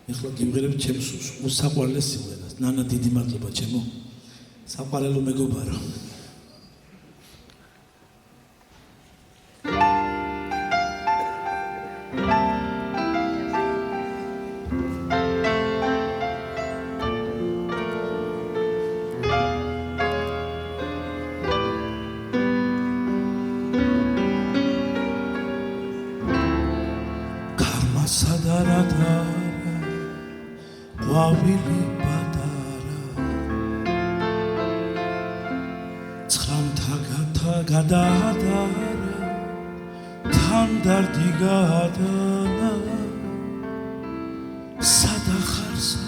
ეხლა გიმღერებ ჩემს უსაყვარლეს სიმღერას. ნანა დიდი მადლობა ჩემო. საყვარელო მეგობარო. სადარადარა ყვავილი პატარა ცხრამთა გადაადარა თან დარდი გადანა სადახარსა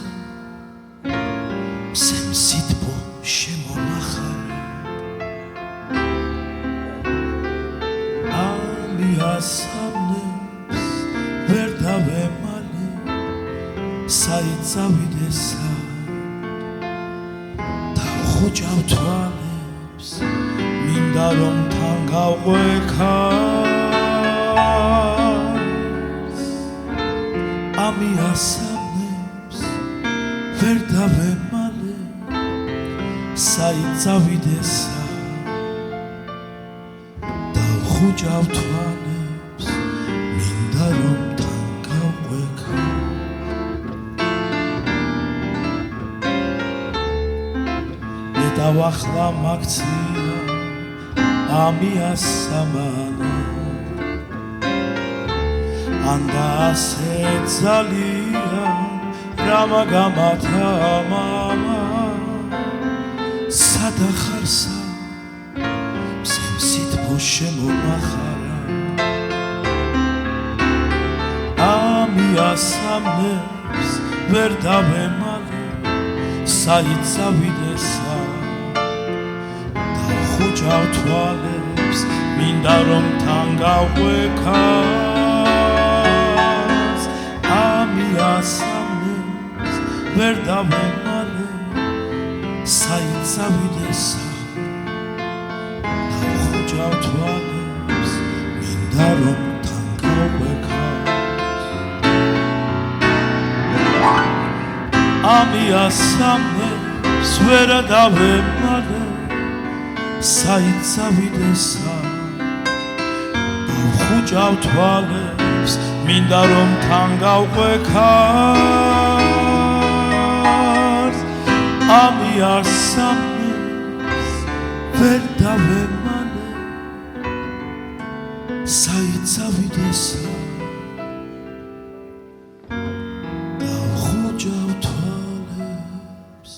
სემსიტბო შემომახარა ალიასამნებს ვერ დავემალე საიცავიდესა დავხუჭავ თვალებს მინდა რომ თან გავყვექას ამიასამნებს ვერ დავემალე საიცავიდესა დავხუჭავ თვალებს მინდა რომ დავახლა მაგცია ამიასამანა ანდა ასე ძალიან რამა გამათა მამა სადახარსა სემსიტბო შემომახარა ამიასამნებს ვერ დავემალე საიცავიდესა ხუჭავ თვალებს მინდა რომ თან გავყვექას ამიასამნებს ვერ დავემალე საიცავიდესა ხუჭავ თვალებს მინდა რომ თან გავყვექას ამიასამნებს ვერ დავემალე საიცავიდესა დავხუჭავ თვალებს მინდა რომ თან გავყვექას ამიასამნებს ვერ დავემალე საიცავიდესა დავხუჭავ თვალებს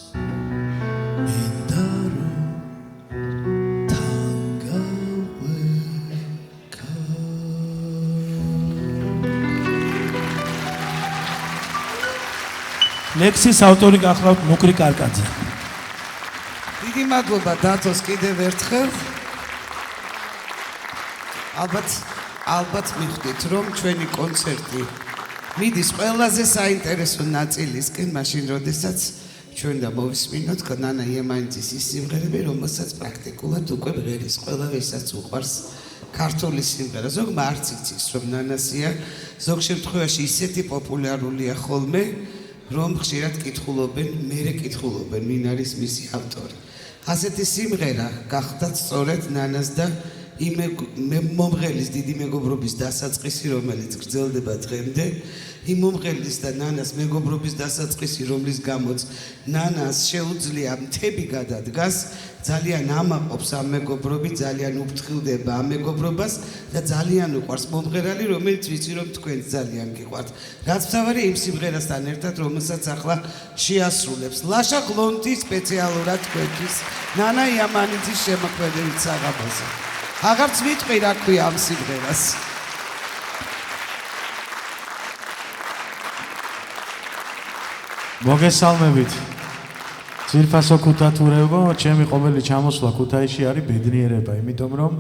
მინდა რომ ლექსის ავტორი გახლავთ მუკრი კარკაძე. დიდი მადლობა დათოს კიდევ ერთხელ. ალბათ მიხვდით რომ ჩვენი კონცერტი მიდის ყველაზე საინტერესო ნაწილისკენ, მაშინ როდესაც ჩვენ და მოვისმინოთ ნანა იემანიძის ის სიმღერები, რომელსაც პრაქტიკულად უკვე ღერის ყველა ვისაც უყვარს ქართული სიმღერა. ზოგმა არც იცის რომ ნანასია, ზოგ შემთხვევაში ისეთი პოპულარულია ხოლმე რომ ხშირად კითხულობენ, მერე კითხულობენ, ვინ არის მისი ავტორი. ასეთი სიმღერა გახდათ სწორედ ნანას და იმ მომღერლის დიდი მეგობრობის დასაწყისი, რომელიც გრძელდება დღემდე, იმ მომღერლის და ნანას მეგობრობის დასაწყისი, რომლის გამოც ნანას შეუძლია მთები გადადგას, ძალიან ამაყობს ამ მეგობრობი, ძალიან უფრთხილდება ამ მეგობრობას და ძალიან უყვარს მომღერალი, რომელიც ვიცი რომ თქვენ ძალიან გიყვართ. რაც მთავარი იმ სიმღერასთან ერთად, რომელსაც ახლა შეასრულებს ლაშა გლონტი სპეციალურად თქვენთვის ნანა იემანიძის შემოქმედებით საღამოზე. აღარც ვიტყვი რა ქვია ამ სიმღერას. მოგესალმებით. ძვირფასო ქუთათურებო, ჩემი ყოველი ჩამოსვლა ქუთაისში არის ბედნიერება, იმიტომ რომ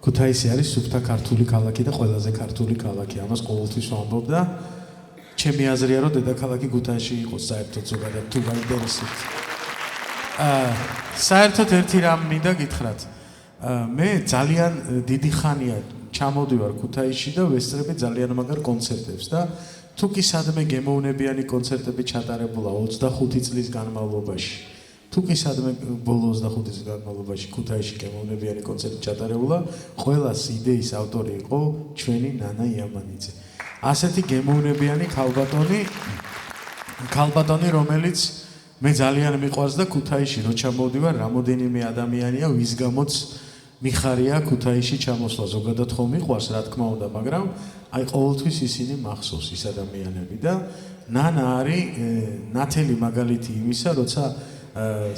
ქუთაისი არის სუფთა ქართული ქალაქი და ყველაზე ქართული ქალაქი. ამას ყოველთვის ვამბობ და ჩემი აზრია რომ დედაქალაქი ქუთაისში იყოს საერთოდ ზოგადად თუ გაინტერესებთ. საერთოდ ერთი რამ მინდა გითხრათ. მე ძალიან დიდი ხანია ჩამოვდივარ ქუთაისში და ვესწრები ძალიან მაგარ კონცერტებს და თუ კი სადმე გემოვნებიანი კონცერტები ჩატარებულა 25 წლის განმავლობაში თუ კი სადმე ბოლო 25 წლის განმავლობაში ქუთაისში გემოვნებიანი კონცერტი ჩატარებულა ყველას იდეის ავტორი იყო ჩვენი ნანა იამანიძე ასეთი გემოვნებიანი ქალბატონი რომელიც მე ძალიან მიყვარს და ქუთაისში რო ჩამოვდივარ რამოდენიმე ადამიანია ვის გამოც მიხარია ქუთაისში ჩამოსვლა ზოგადად ხომ მიყვარს რა თქმა უნდა მაგრამ აი ყოველთვის ისინი მახსოვს ის ადამიანები და ნანა არის ნათელი მაგალითი იმისა როცა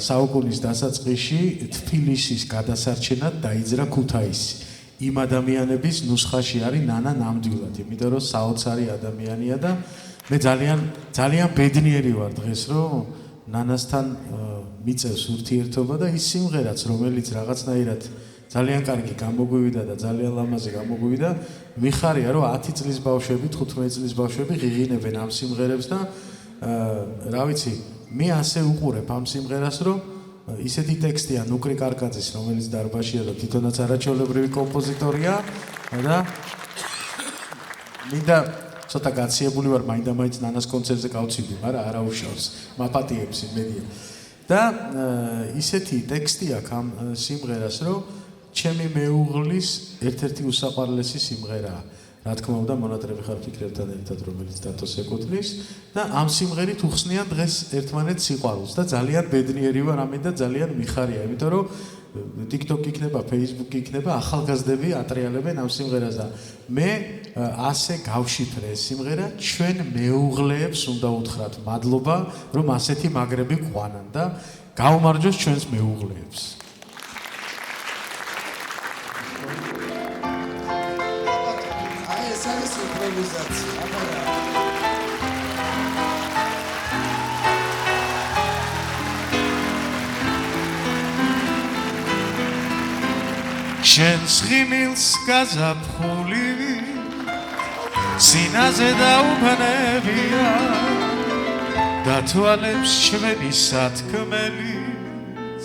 საუკუნის დასაწყისში თბილისის გადასარჩენად დაიძრა ქუთაისი იმ ადამიანების ნუსხაში არის ნანა ნამდვილად იმიტომ რომ საოცარი ადამიანია და მე ძალიან ბედნიერი ვარ დღეს რომ ნანასთან მიწევს ურთიერთობა და ის სიმღერაც რომელიც რაღაცნაირად ძალიან კარგი გამოგვივიდა და ძალიან ლამაზი გამოგვივიდა მიხარია რომ 10 წლის ბავშვები 15 წლის ბავშვები ღიღინებენ ამ სიმღერებს და რა ვიცი მე ასე უყურებ ამ სიმღერას რომ ისეთი ტექსტია ნუკრი კარკაძის რომელიც დარბაშია და თვითონაც არაჩვეულებრივი კომპოზიტორია და მინდა ცოტა გაციებული ვარ მაინდა-მაინც ნანას კონცერტზე გავწვიდი მაგრამ არა უშავს მაპატიებს იმედია და ისეთი ტექსტი აქვს ამ სიმღერას რომ ჩემი მეუღლის ერთ-ერთი უსაყვარლესი სიმღერაა რა თქმა უნდა მონატრები ხარ ფიქრებთან ერთად რომელიც დათოს ეკუთვნის და ამ სიმღერით უხსნიან დღეს ერთმანეთს სიყვარულს და ძალიან ბედნიერი ვარ ამით და ძალიან მიხარია იმიტომ რომ TikTok იქნება, Facebook იქნება, ახალგაზრდები ატრიალებენ ამ სიმღერას და მე ასე გავშიფრე ეს სიმღერა ჩვენ მეუღლეებს უნდა უთხრათ მადლობა რომ ასეთი მაგრები გვყვანან და გაუმარჯოს ჩვენს მეუღლეებს შენს ღიმილს გაზაფხული სინაზე დაუბნებია დათვალებს ჩვენი სათქმელიც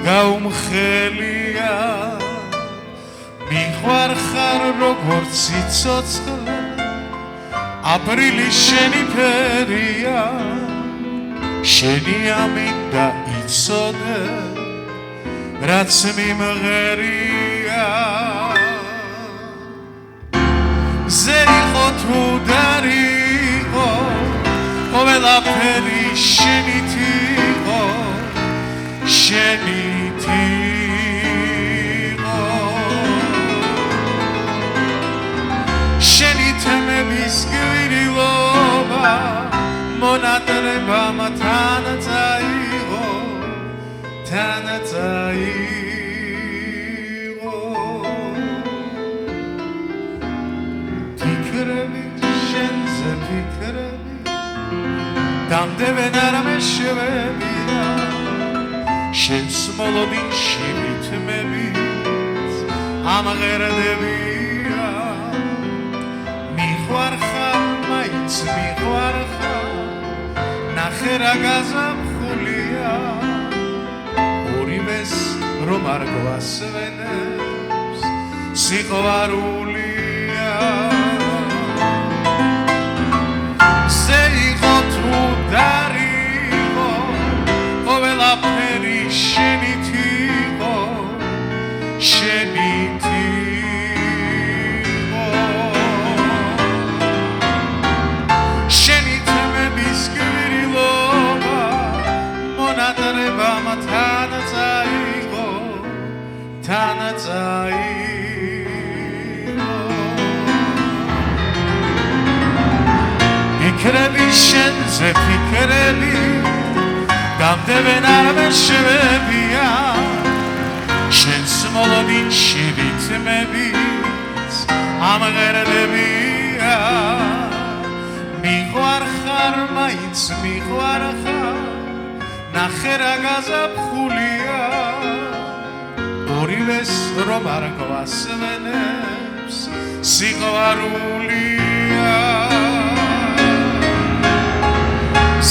გაუმხელია მიყვარხარ როგორც სიცოცხლე აპრილის შენი ფერია შენი ამინდა იცოდე რაც მიმღერია ზეიყო თუ დარიყო ყველაფერი შენით იყო შენით იყო შენი თემების გვირილობა მონატრებამ თანაწაიღო თანაწაიღო ფიქრები შენზე ფიქრები დამდებენ არ მეშვებია შენს მოლოდინში რითმებით ამღერდებია მიყვარხარ მაინც მიყვარხარ ნახე რა გაზაფხულია ორივეს რომ არ გვასვენებს სიყვარულია ზეიყო თუ დარიყო ყველაფერი შენით იყო შენით იყო შენი თემების გვირილობა მონატრებამ თანაწაიღო თანაწაიღო ფიქრები შენზე ფიქრები დამდებენ არ მეშვებია შენს მოლოდინში რითმებით ამღერდებია მიყვარხარ მაინც მიყვარხარ ნახე რა გაზაფხულია ორივეს რომ არ გვასვენებს სიყვარულია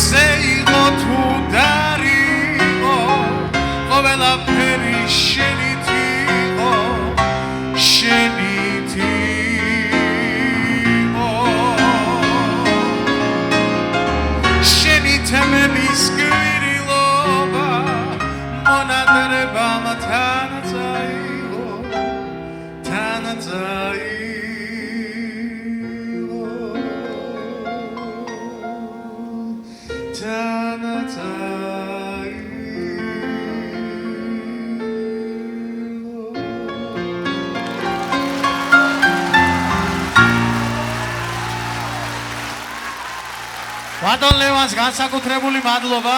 ზეიყო თუ დარიყო ყველაფერი შენით იყო შენით ბატონ ლევანს განსაკუთრებული მადლობა.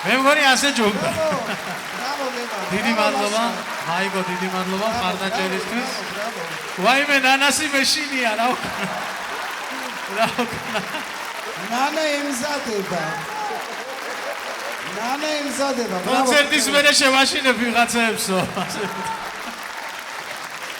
მე მგონი ასე ჯობდა. დიდი მადლობა. მაიკო, დიდი მადლობა ხარდაჭერისთვის. ვაიმე ნანასი მეშინია რა ვქნა. რა ვქნა. ნანა ემზადება. ნანა ემზადება. კონცერტის მერე შევაშინებ ვიღაცაებსო.